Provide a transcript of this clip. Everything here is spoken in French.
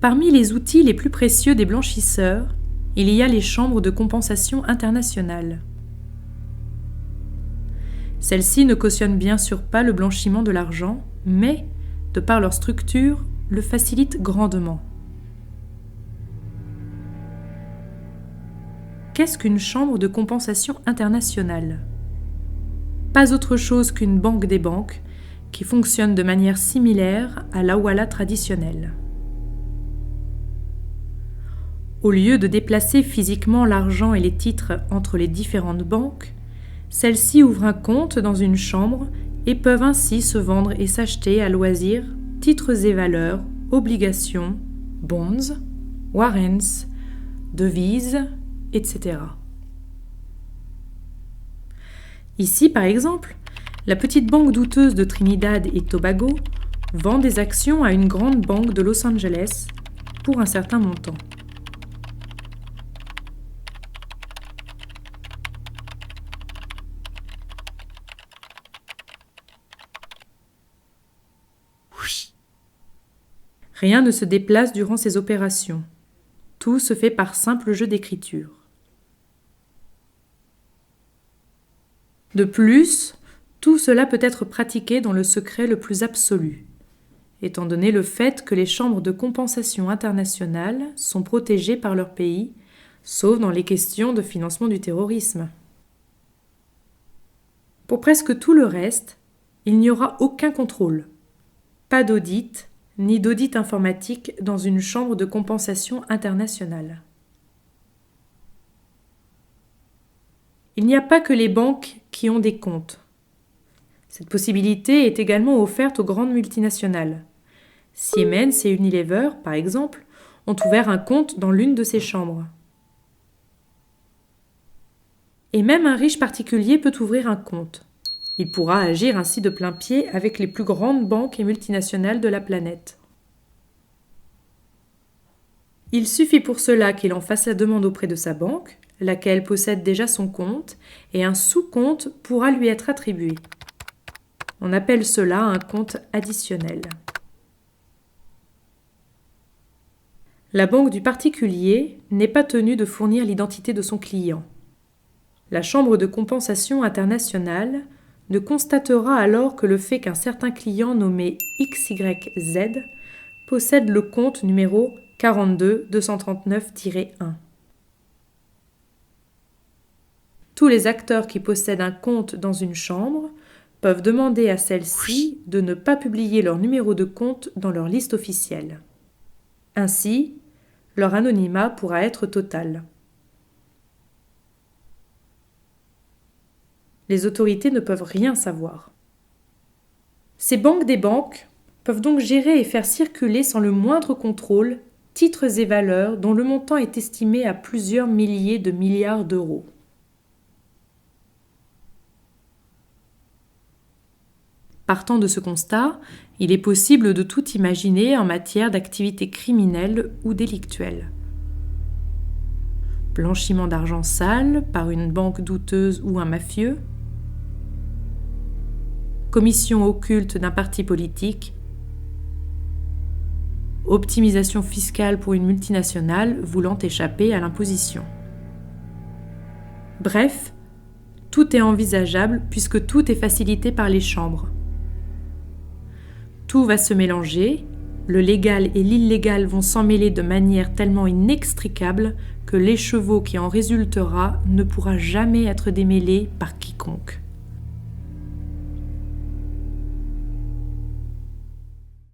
Parmi les outils les plus précieux des blanchisseurs, il y a les chambres de compensation internationales. Celles-ci ne cautionnent bien sûr pas le blanchiment de l'argent, mais, de par leur structure, le facilitent grandement. Qu'est-ce qu'une chambre de compensation internationale ? Pas autre chose qu'une banque des banques qui fonctionne de manière similaire à l'hawala traditionnelle. Au lieu de déplacer physiquement l'argent et les titres entre les différentes banques, celles-ci ouvrent un compte dans une chambre et peuvent ainsi se vendre et s'acheter à loisir titres et valeurs, obligations, bonds, warrants, devises, etc. Ici, par exemple, la petite banque douteuse de Trinidad et Tobago vend des actions à une grande banque de Los Angeles pour un certain montant. Rien ne se déplace durant ces opérations. Tout se fait par simple jeu d'écriture. De plus, tout cela peut être pratiqué dans le secret le plus absolu, étant donné le fait que les chambres de compensation internationales sont protégées par leur pays, sauf dans les questions de financement du terrorisme. Pour presque tout le reste, il n'y aura aucun contrôle, pas d'audit, ni d'audit informatique dans une chambre de compensation internationale. Il n'y a pas que les banques qui ont des comptes. Cette possibilité est également offerte aux grandes multinationales. Siemens et Unilever, par exemple, ont ouvert un compte dans l'une de ces chambres. Et même un riche particulier peut ouvrir un compte. Il pourra agir ainsi de plain-pied avec les plus grandes banques et multinationales de la planète. Il suffit pour cela qu'il en fasse la demande auprès de sa banque, laquelle possède déjà son compte, et un sous-compte pourra lui être attribué. On appelle cela un compte additionnel. La banque du particulier n'est pas tenue de fournir l'identité de son client. La Chambre de compensation internationale ne constatera alors que le fait qu'un certain client nommé XYZ possède le compte numéro 42-239-1. Tous les acteurs qui possèdent un compte dans une chambre peuvent demander à celle-ci de ne pas publier leur numéro de compte dans leur liste officielle. Ainsi, leur anonymat pourra être total. Les autorités ne peuvent rien savoir. Ces banques des banques peuvent donc gérer et faire circuler sans le moindre contrôle titres et valeurs dont le montant est estimé à plusieurs milliers de milliards d'euros. Partant de ce constat, il est possible de tout imaginer en matière d'activités criminelles ou délictuelles. Blanchiment d'argent sale par une banque douteuse ou un mafieux, commission occulte d'un parti politique, optimisation fiscale pour une multinationale voulant échapper à l'imposition. Bref, tout est envisageable puisque tout est facilité par les chambres. Tout va se mélanger, le légal et l'illégal vont s'emmêler de manière tellement inextricable que l'écheveau qui en résultera ne pourra jamais être démêlé par quiconque.